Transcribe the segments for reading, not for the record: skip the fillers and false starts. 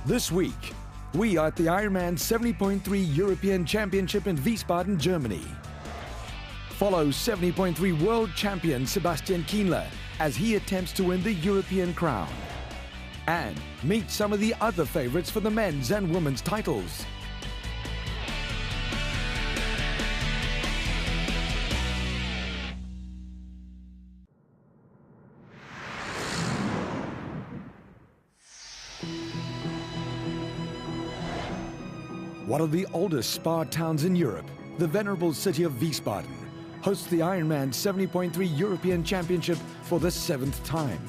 This week, we are at the Ironman 70.3 European Championship in Wiesbaden, Germany. Follow 70.3 World Champion Sebastian Kienle as he attempts to win the European crown. And meet some of the other favorites for the men's and women's titles. One of the oldest spa towns in Europe, the venerable city of Wiesbaden, hosts the Ironman 70.3 European Championship for the 7th time.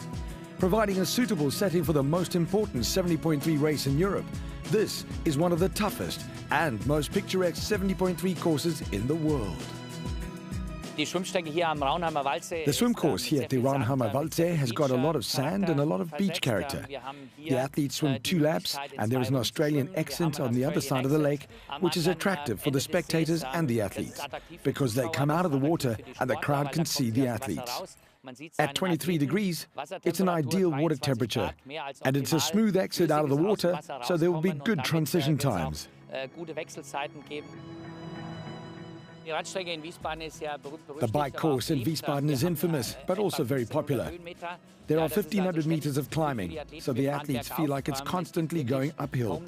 Providing a suitable setting for the most important 70.3 race in Europe, this is one of the toughest and most picturesque 70.3 courses in the world. The swim course here at the Raunheimer Waldsee has got a lot of sand and a lot of beach character. The athletes swim 2 laps, and there is an Australian accent on the other side of the lake, which is attractive for the spectators and the athletes, because they come out of the water and the crowd can see the athletes. At 23 degrees, it's an ideal water temperature, and it's a smooth exit out of the water, so there will be good transition times. The bike course in Wiesbaden is infamous, but also very popular. There are 1,500 meters of climbing, so the athletes feel like it's constantly going uphill.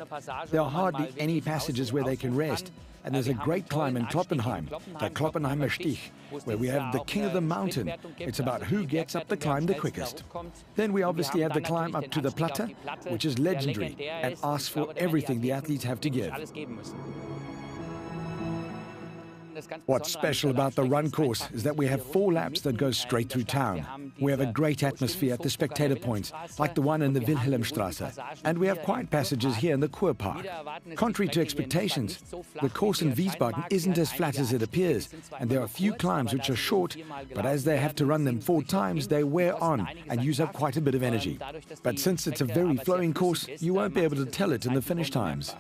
There are hardly any passages where they can rest, and there's a great climb in Kloppenheim, the Kloppenheimer Stich, where we have the king of the mountain. It's about who gets up the climb the quickest. Then we obviously have the climb up to the Platte, which is legendary and asks for everything the athletes have to give. What's special about the run course is that we have 4 laps that go straight through town. We have a great atmosphere at the spectator points, like the one in the Wilhelmstrasse, and we have quiet passages here in the Kurpark. Contrary to expectations, the course in Wiesbaden isn't as flat as it appears, and there are a few climbs which are short, but as they have to run them 4 times, they wear on and use up quite a bit of energy. But since it's a very flowing course, you won't be able to tell it in the finish times.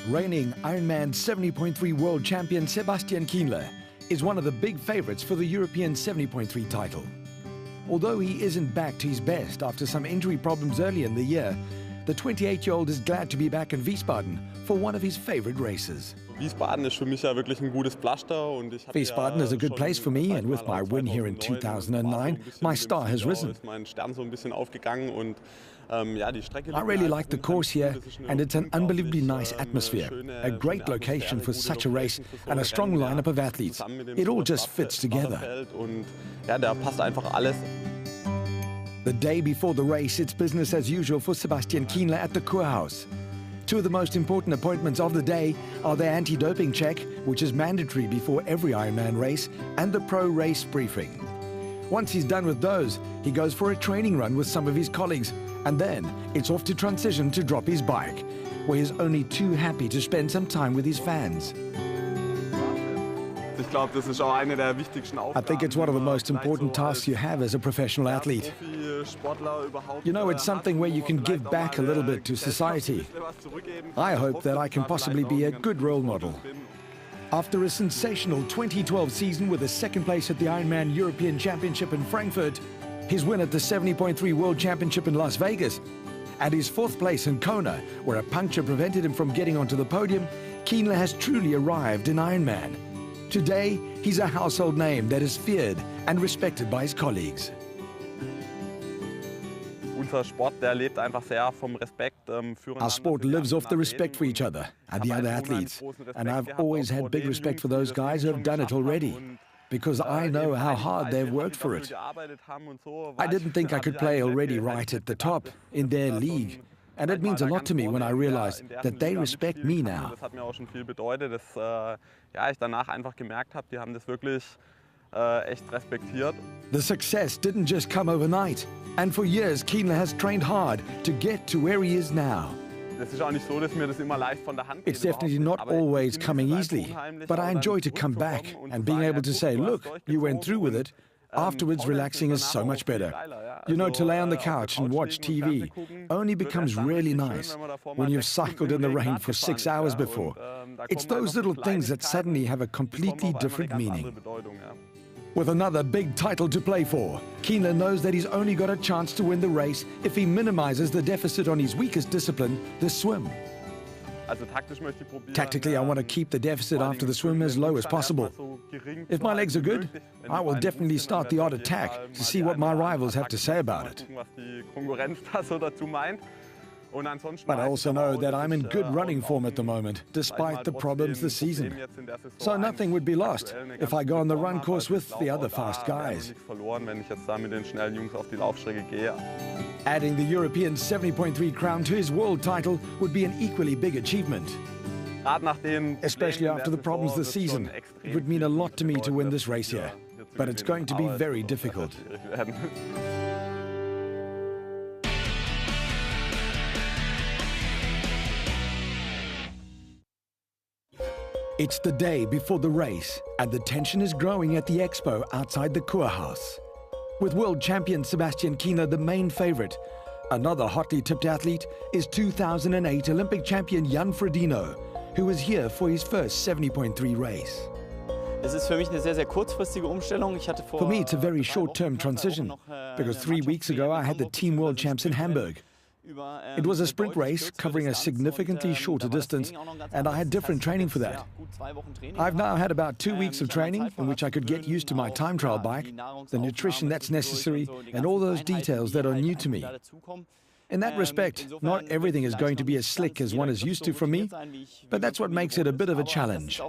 Reigning Ironman 70.3 World Champion Sebastian Kienle is one of the big favorites for the European 70.3 title. Although he isn't back to his best after some injury problems early in the year, the 28-year-old is glad to be back in Wiesbaden for one of his favorite races. Wiesbaden is a good place for me, and with my win here in 2009, my star has risen. I really like the course here, and it's an unbelievably nice atmosphere, a great location for such a race, and a strong lineup of athletes. It all just fits together. The day before the race, it's business as usual for Sebastian Kienle at the Kurhaus. 2 of the most important appointments of the day are the anti-doping check, which is mandatory before every Ironman race, and the pro-race briefing. Once he's done with those, he goes for a training run with some of his colleagues, and then it's off to transition to drop his bike, where he's only too happy to spend some time with his fans. I think it's one of the most important tasks you have as a professional athlete. You know, it's something where you can give back a little bit to society. I hope that I can possibly be a good role model. After a sensational 2012 season with a 2nd place at the Ironman European Championship in Frankfurt, his win at the 70.3 World Championship in Las Vegas, and his 4th place in Kona, where a puncture prevented him from getting onto the podium, Kienle has truly arrived in Ironman. Today, he's a household name that is feared and respected by his colleagues. Our sport lives off the respect for each other and the other athletes, and I've always had big respect for those guys who have done it already, because I know how hard they've worked for it. I didn't think I could play already right at the top, in their league, and it means a lot to me when I realized that they respect me now. The success didn't just come overnight, and for years Kienle has trained hard to get to where he is now. It's definitely not always coming easily, but I enjoy to come back and being able to say, look, you went through with it, Afterwards, relaxing is so much better. You know, to lay on the couch and watch TV only becomes really nice when you've cycled in the rain for 6 hours before. It's those little things that suddenly have a completely different meaning. With another big title to play for, Kienle knows that he's only got a chance to win the race if he minimizes the deficit on his weakest discipline, the swim. Tactically, I want to keep the deficit after the swim as low as possible. If my legs are good, I will definitely start the odd attack to see what my rivals have to say about it. But I also know that I'm in good running form at the moment, despite the problems this season. So nothing would be lost if I go on the run course with the other fast guys. Adding the European 70.3 crown to his world title would be an equally big achievement. Especially after the problems this season, it would mean a lot to me to win this race here. But it's going to be very difficult. It's the day before the race, and the tension is growing at the expo outside the Kurhaus. With world champion Sebastian Kienle the main favorite, another hotly tipped athlete is 2008 Olympic champion Jan Frodeno, who was here for his first 70.3 race. For me, it's a very short-term transition, because 3 weeks ago I had the Team World Champs in Hamburg. It was a sprint race covering a significantly shorter distance, and I had different training for that. I've now had about 2 weeks of training in which I could get used to my time trial bike, the nutrition that's necessary, and all those details that are new to me. In that respect, not everything is going to be as slick as one is used to from me, but that's what makes it a bit of a challenge.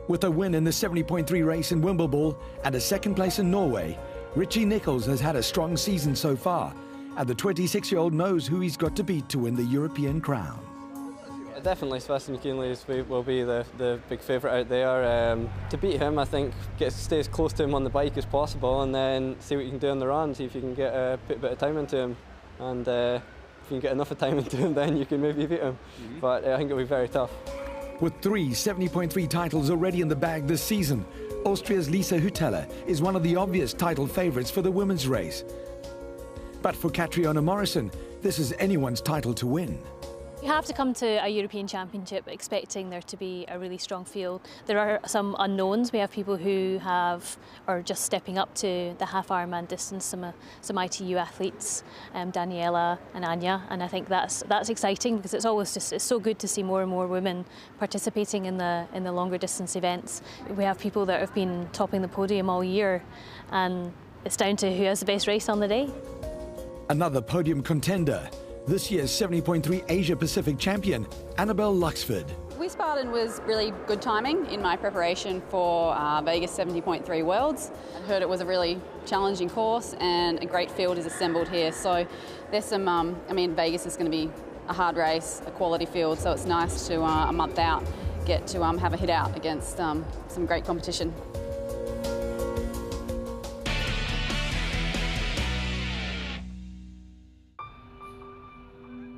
With a win in the 70.3 race in Wimbledon and a second place in Norway, Richie Nichols has had a strong season so far, and the 26-year-old knows who he's got to beat to win the European crown. Definitely, Sebastian Kienle will be the big favourite out there. To beat him, I think, stay as close to him on the bike as possible, and then see what you can do on the run, see if you can put a bit of time into him. And if you can get enough of time into him, then you can maybe beat him. But I think it'll be very tough. With 3 70.3 titles already in the bag this season, Austria's Lisa Huteler is one of the obvious title favourites for the women's race. But for Catriona Morrison, this is anyone's title to win. You have to come to a European Championship expecting there to be a really strong field. There are some unknowns. We have people who are just stepping up to the half Ironman distance, some ITU athletes, Daniela and Anya, and I think that's exciting because it's so good to see more and more women participating in the longer distance events. We have people that have been topping the podium all year, and it's down to who has the best race on the day. Another podium contender, this year's 70.3 Asia Pacific champion, Annabelle Luxford. Wiesbaden was really good timing in my preparation for Vegas 70.3 Worlds. I heard it was a really challenging course and a great field is assembled here. So there's some, Vegas is going to be a hard race, a quality field, so it's nice to, a month out, get to have a hit out against some great competition.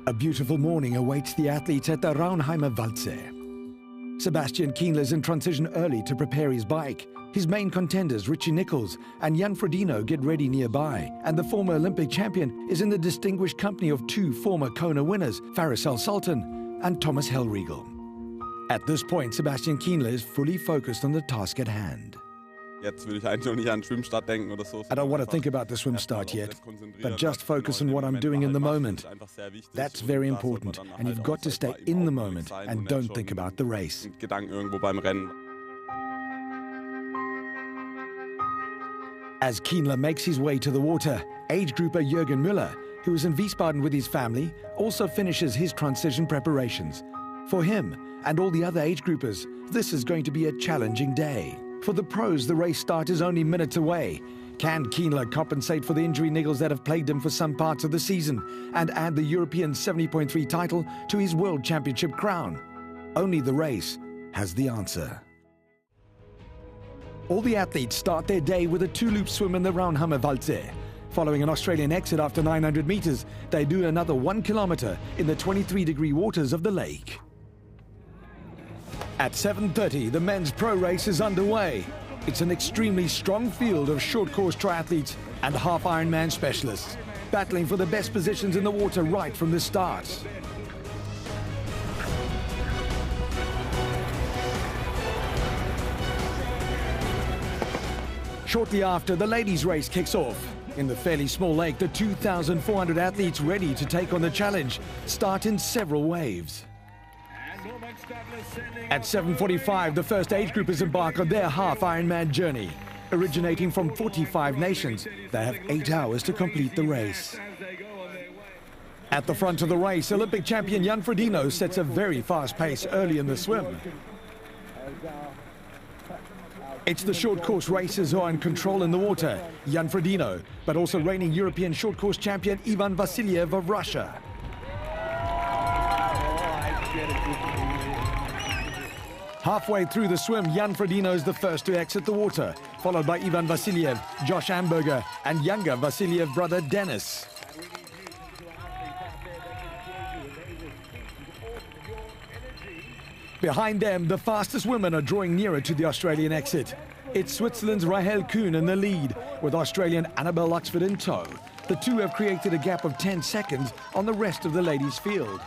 A beautiful morning awaits the athletes at the Raunheimer Waldsee. Sebastian Kienle is in transition early to prepare his bike. His main contenders, Richie Nichols and Jan Frodeno, get ready nearby, and the former Olympic champion is in the distinguished company of 2 former Kona winners, Faris Al-Sultan and Thomas Hellriegel. At this point, Sebastian Kienle is fully focused on the task at hand. I don't want to think about the swim start yet, but just focus on what I'm doing in the moment. That's very important, and you've got to stay in the moment and don't think about the race. As Kienle makes his way to the water, age grouper Jürgen Müller, who is in Wiesbaden with his family, also finishes his transition preparations. For him and all the other age groupers, this is going to be a challenging day. For the pros, the race start is only minutes away. Can Kienle compensate for the injury niggles that have plagued him for some parts of the season and add the European 70.3 title to his World Championship crown? Only the race has the answer. All the athletes start their day with a 2-loop swim in the Raunheimer Waldsee. Following an Australian exit after 900 meters, they do another 1 kilometer in the 23-degree waters of the lake. At 7:30, the men's pro race is underway. It's an extremely strong field of short-course triathletes and half Ironman specialists, battling for the best positions in the water right from the start. Shortly after, the ladies' race kicks off. In the fairly small lake, the 2,400 athletes ready to take on the challenge start in several waves. At 7:45, the first age groupers embark on their half Ironman journey. Originating from 45 nations, they have 8 hours to complete the race. At the front of the race, Olympic champion Jan Frodeno sets a very fast pace early in the swim. It's the short course racers who are in control in the water, Jan Frodeno, but also reigning European short course champion Ivan Vasiliev of Russia. Halfway through the swim, Jan Frodeno is the first to exit the water, followed by Ivan Vasiliev, Josh Amberger, and younger Vasiliev brother Denis. Behind them, the fastest women are drawing nearer to the Australian exit. It's Switzerland's Rahel Kuhn in the lead, with Australian Annabelle Luxford in tow. The two have created a gap of 10 seconds on the rest of the ladies' field.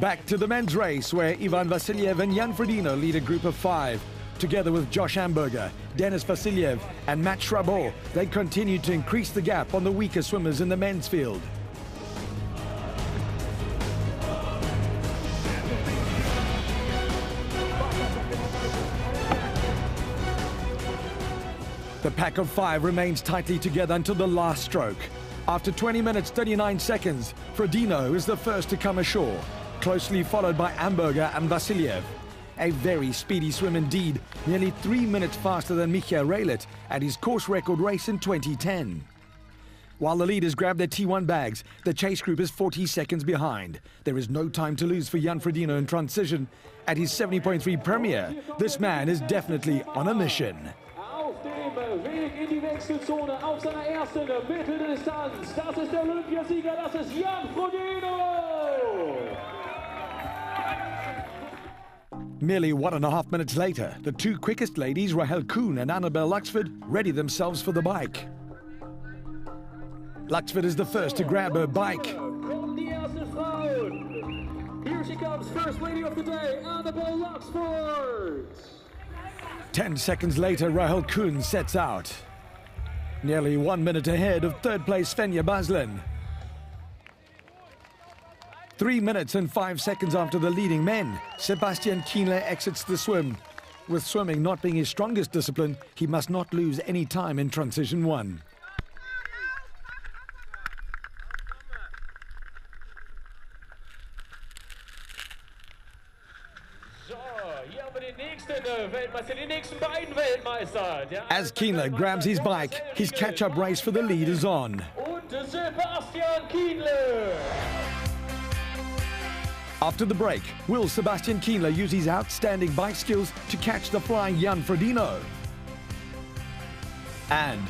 Back to the men's race, where Ivan Vasiliev and Jan Frodeno lead a group of 5. Together with Josh Amberger, Denis Vasiliev and Matt Schrabot, they continue to increase the gap on the weaker swimmers in the men's field. The pack of 5 remains tightly together until the last stroke. After 20 minutes 39 seconds, Frodeno is the first to come ashore, closely followed by Amberger and Vasiliev. A very speedy swim indeed, nearly 3 minutes faster than Michael Raylet at his course record race in 2010. While the leaders grab their T1 bags, the chase group is 40 seconds behind. There is no time to lose for Jan Frodeno in transition. At his 70.3 premiere, this man is definitely on a mission. Auf dem Weg in die Wechselzone auf seiner ersten Mitteldistanz. Das ist der Olympiasieger, das ist Jan Frodeno! Merely 1.5 minutes later, the two quickest ladies, Rahel Kuhn and Annabelle Luxford, ready themselves for the bike. Luxford is the first to grab her bike. Here she comes, first lady of the day, Annabelle Luxford. 10 seconds later, Rahel Kuhn sets out. Nearly 1 minute ahead of third place Svenja Baslin. 3 minutes and 5 seconds after the leading men, Sebastian Kienle exits the swim. With swimming not being his strongest discipline, he must not lose any time in transition 1. As Kienle grabs his bike, his catch-up race for the lead is on. After the break, will Sebastian Kienle use his outstanding bike skills to catch the flying Jan Frodeno? And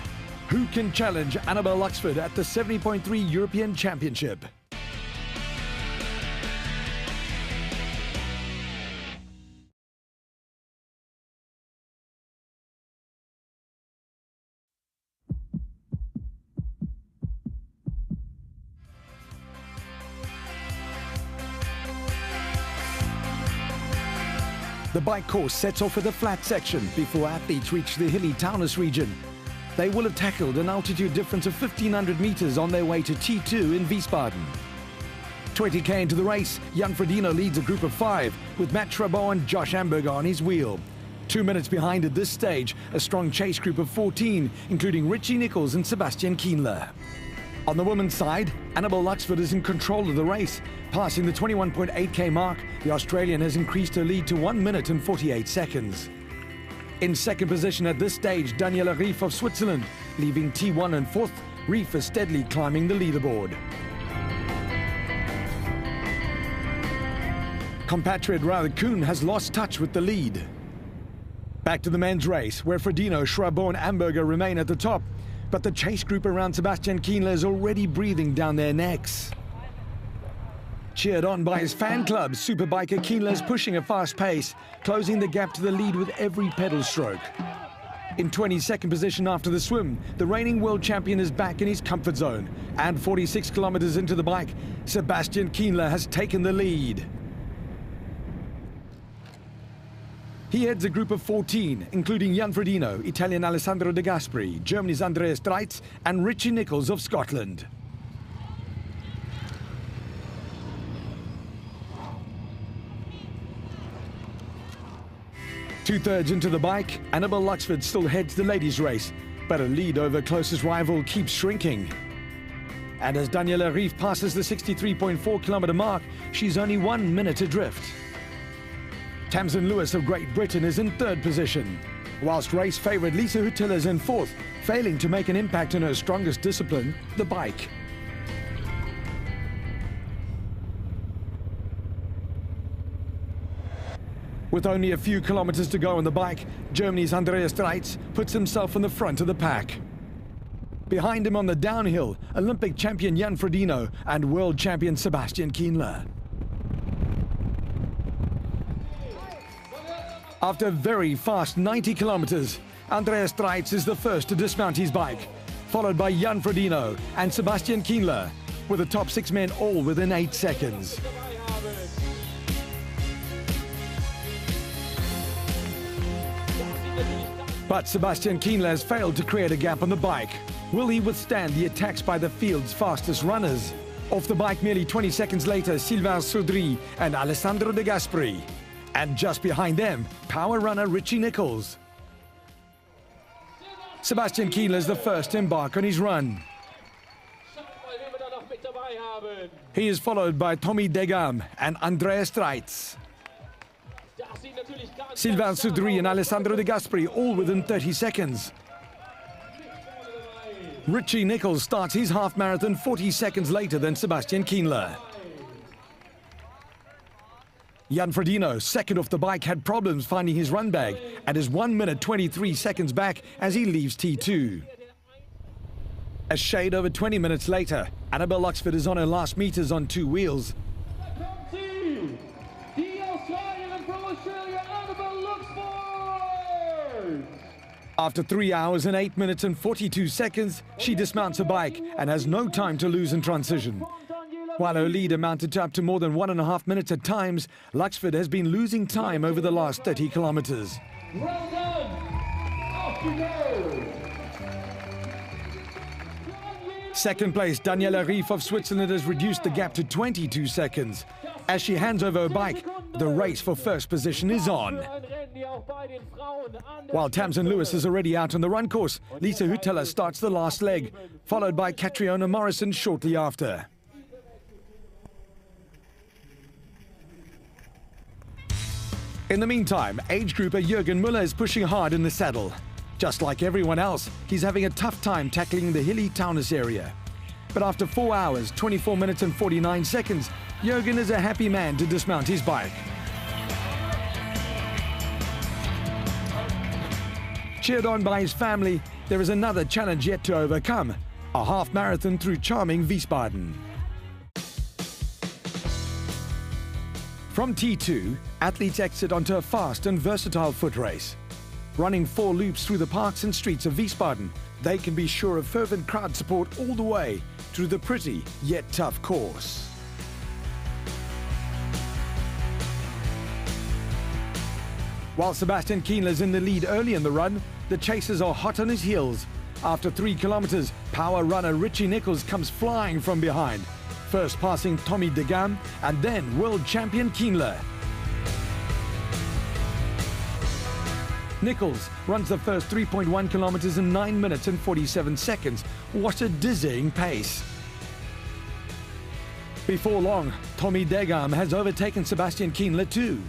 who can challenge Annabelle Luxford at the 70.3 European Championship? The bike course sets off with a flat section before athletes reach the hilly Taunus region. They will have tackled an altitude difference of 1,500 meters on their way to T2 in Wiesbaden. 20k into the race, Jan Frodeno leads a group of 5 with Matt Schrabot and Josh Amberger on his wheel. 2 minutes behind at this stage, a strong chase group of 14, including Richie Nichols and Sebastian Kienle. On the women's side, Annabelle Luxford is in control of the race. Passing the 21.8k mark, the Australian has increased her lead to 1 minute and 48 seconds. In second position at this stage, Daniela Rief of Switzerland. Leaving T1 and 4th, Rief is steadily climbing the leaderboard. Compatriot Rahel Kuhn has lost touch with the lead. Back to the men's race, where Frodeno, Schrabot and Amberger remain at the top. But the chase group around Sebastian Kienle is already breathing down their necks. Cheered on by his fan club, superbiker Kienle is pushing a fast pace, closing the gap to the lead with every pedal stroke. In 22nd position after the swim, the reigning world champion is back in his comfort zone. And 46 kilometers into the bike, Sebastian Kienle has taken the lead. He heads a group of 14, including Jan Frodeno, Italian Alessandro De Gasperi, Germany's Andreas Dreitz, and Richie Nichols of Scotland. Two-thirds into the bike, Annabel Luxford still heads the ladies' race, but her lead over closest rival keeps shrinking. And as Daniela Rief passes the 63.4 kilometer mark, she's only 1 minute adrift. Tamsin Lewis of Great Britain is in third position, whilst race favourite Lisa Huttila is in fourth, failing to make an impact in her strongest discipline, the bike. With only a few kilometers to go on the bike, Germany's Andreas Dreitz puts himself in the front of the pack. Behind him on the downhill, Olympic champion Jan Frodeno and world champion Sebastian Kienle. After a very fast 90 kilometers, Andreas Dreitz is the first to dismount his bike, followed by Jan Frodeno and Sebastian Kienle, with the top 6 men all within 8 seconds. But Sebastian Kienle has failed to create a gap on the bike. Will he withstand the attacks by the field's fastest runners? Off the bike merely 20 seconds later, Sylvain Soudry and Alessandro De Gasperi. And just behind them, power runner Richie Nichols. Sebastian Kienle is the first to embark on his run. He is followed by Tommy Degam and Andreas Dreitz. Sylvain Soudry and Alessandro De Gasperi all within 30 seconds. Richie Nichols starts his half marathon 40 seconds later than Sebastian Kienle. Jan Frodeno, second off the bike, had problems finding his run bag and is 1 minute 23 seconds back as he leaves T2. A shade over 20 minutes later, Annabel Luxford is on her last meters on 2 wheels. After 3 hours and 8 minutes and 42 seconds, she dismounts her bike and has no time to lose in transition. While her lead amounted to up to more than 1.5 minutes at times, Luxford has been losing time over the last 30 kilometers. Well done! Off you go! Second place, Daniela Rief of Switzerland has reduced the gap to 22 seconds. As she hands over her bike, the race for first position is on. While Tamsin Lewis is already out on the run course, Lisa Huttila starts the last leg, followed by Catriona Morrison shortly after. In the meantime, age grouper Jürgen Müller is pushing hard in the saddle. Just like everyone else, he's having a tough time tackling the hilly Taunus area. But after 4 hours, 24 minutes and 49 seconds, Jürgen is a happy man to dismount his bike. Cheered on by his family, there is another challenge yet to overcome, a half marathon through charming Wiesbaden. From T2, athletes exit onto a fast and versatile foot race. Running 4 loops through the parks and streets of Wiesbaden, they can be sure of fervent crowd support all the way through the pretty yet tough course. While Sebastian Kienle is in the lead early in the run, the chasers are hot on his heels. After 3 kilometers, power runner Richie Nichols comes flying from behind, first passing Tommy Degam and then world champion Kienle. Nichols runs the first 3.1 kilometers in 9 minutes and 47 seconds. What a dizzying pace. Before long, Tommy Degam has overtaken Sebastian Kienle too.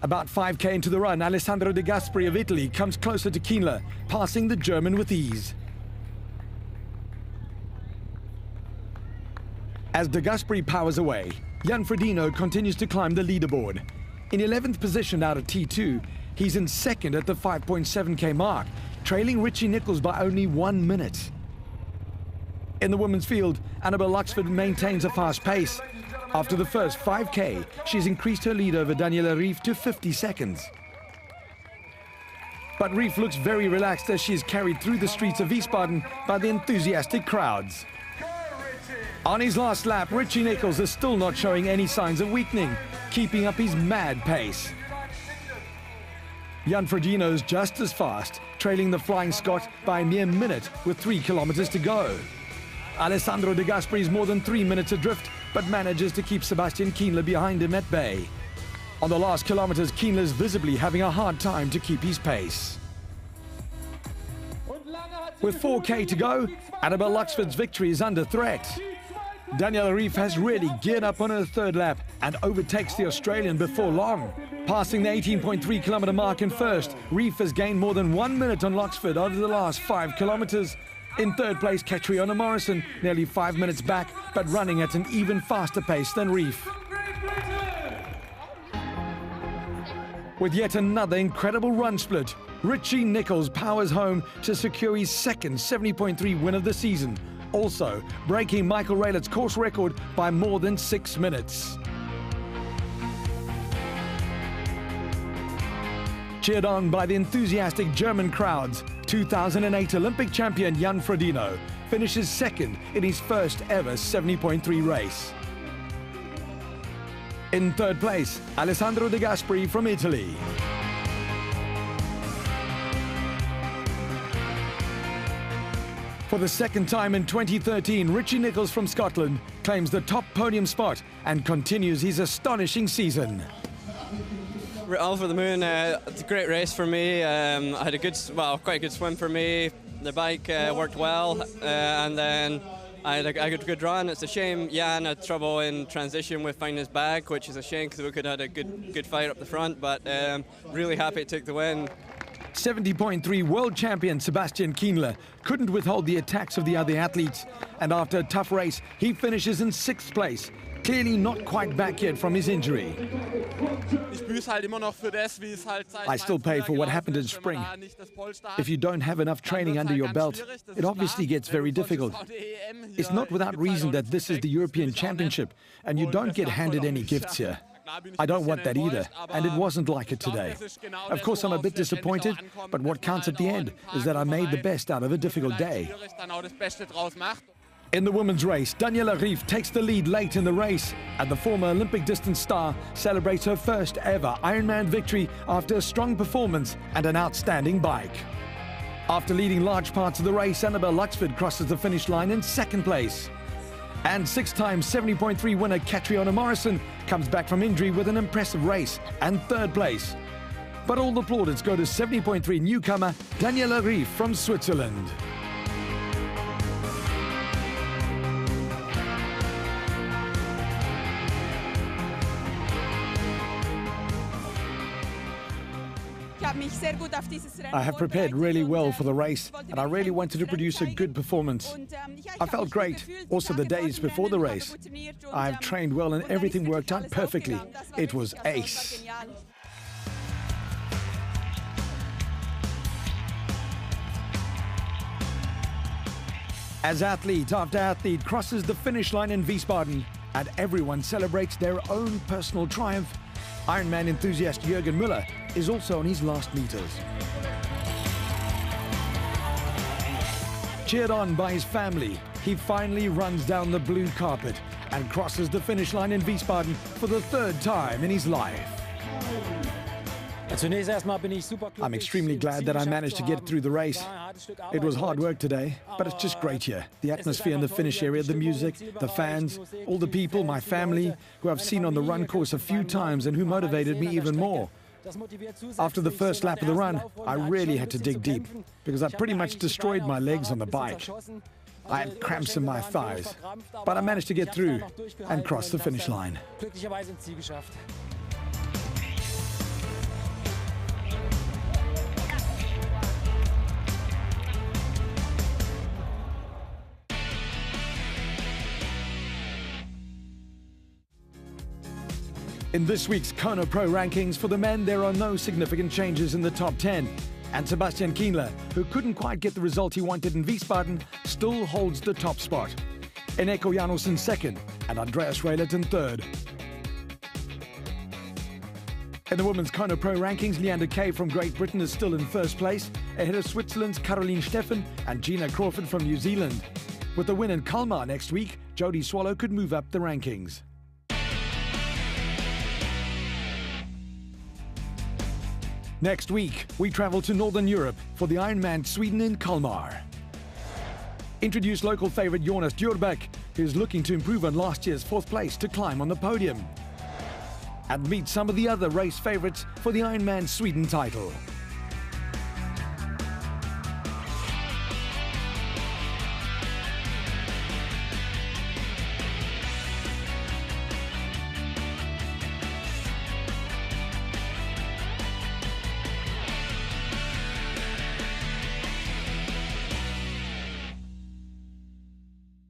About 5k into the run, Alessandro De Gasperi of Italy comes closer to Kienle, passing the German with ease. As De Gasperi powers away, Jan Frodeno continues to climb the leaderboard. In 11th position out of T2, He's in second at the 5.7k mark, trailing Richie Nichols by only 1 minute. In the women's field, Annabelle Luxford maintains a fast pace. After the first 5k, she's increased her lead over Daniela Rief to 50 seconds. But Rief looks very relaxed as she is carried through the streets of Wiesbaden by the enthusiastic crowds. On his last lap, Richie Nichols is still not showing any signs of weakening, keeping up his mad pace. Jan Frodeno's just as fast, trailing the Flying Scot by a mere minute with 3 kilometers to go. Alessandro De Gasperi is more than 3 minutes adrift, but manages to keep Sebastian Kienle behind him at bay. On the last kilometers, Kienle is visibly having a hard time to keep his pace. With 4k to go, Annabelle Luxford's victory is under threat. Daniela Rief has really geared up on her third lap and overtakes the Australian before long. Passing the 18.3 kilometer mark in first, Rief has gained more than 1 minute on Luxford over the last 5 kilometers. In third place, Catriona Morrison, nearly 5 minutes back, but running at an even faster pace than Rief. With yet another incredible run split, Richie Nichols powers home to secure his second 70.3 win of the season, also breaking Michael Raylett's course record by more than 6 minutes. Cheered on by the enthusiastic German crowds, 2008 Olympic champion Jan Frodeno finishes second in his first ever 70.3 race. In third place, Alessandro De Gasperi from Italy. For the second time in 2013, Richie Nichols from Scotland claims the top podium spot and continues his astonishing season. Over the Moon, it's a great race for me. I had a good, quite a good swim for me. The bike worked well, and then I had a good run. It's a shame Jan had trouble in transition with finding his bag, which is a shame because we could have had a good fight up the front, but really happy to take the win. 70.3 world champion Sebastian Kienle couldn't withhold the attacks of the other athletes, and after a tough race, he finishes in 6th place, clearly not quite back yet from his injury. I still pay for what happened in spring. If you don't have enough training under your belt, it obviously gets very difficult. It's not without reason that this is the European Championship, and you don't get handed any gifts here. I don't want that either, and it wasn't like it today. Of course, I'm a bit disappointed, but what counts at the end is that I made the best out of a difficult day. In the women's race, Daniela Rief takes the lead late in the race, and the former Olympic distance star celebrates her first ever Ironman victory after a strong performance and an outstanding bike. After leading large parts of the race, Annabelle Luxford crosses the finish line in 2nd place. And 6-time 70.3 winner Catriona Morrison comes back from injury with an impressive race and 3rd place. But all the plaudits go to 70.3 newcomer Daniela Rief from Switzerland. I have prepared really well for the race, and I really wanted to produce a good performance. I felt great, also the days before the race. I have trained well and everything worked out perfectly. It was ace. As athlete after athlete crosses the finish line in Wiesbaden, and everyone celebrates their own personal triumph, Ironman enthusiast Jürgen Müller is also on his last meters. Cheered on by his family, he finally runs down the blue carpet and crosses the finish line in Wiesbaden for the 3rd time in his life. I'm extremely glad that I managed to get through the race. It was hard work today, but it's just great here. The atmosphere in the finish area, the music, the fans, all the people, my family, who I've seen on the run course a few times and who motivated me even more. After the first lap of the run, I really had to dig deep because I pretty much destroyed my legs on the bike. I had cramps in my thighs, but I managed to get through and cross the finish line. In this week's Kona Pro rankings for the men, there are no significant changes in the top 10. And Sebastian Kienle, who couldn't quite get the result he wanted in Wiesbaden, still holds the top spot. Eneko Janusson second and Andreas Raelert third. In the women's Kona Pro rankings, Leander Kay from Great Britain is still in first place, ahead of Switzerland's Caroline Steffen and Gina Crawford from New Zealand. With a win in Kalmar next week, Jodie Swallow could move up the rankings. Next week, we travel to Northern Europe for the Ironman Sweden in Kalmar. Introduce local favourite Jonas Djurbeck, who's looking to improve on last year's 4th place to climb on the podium. And meet some of the other race favourites for the Ironman Sweden title.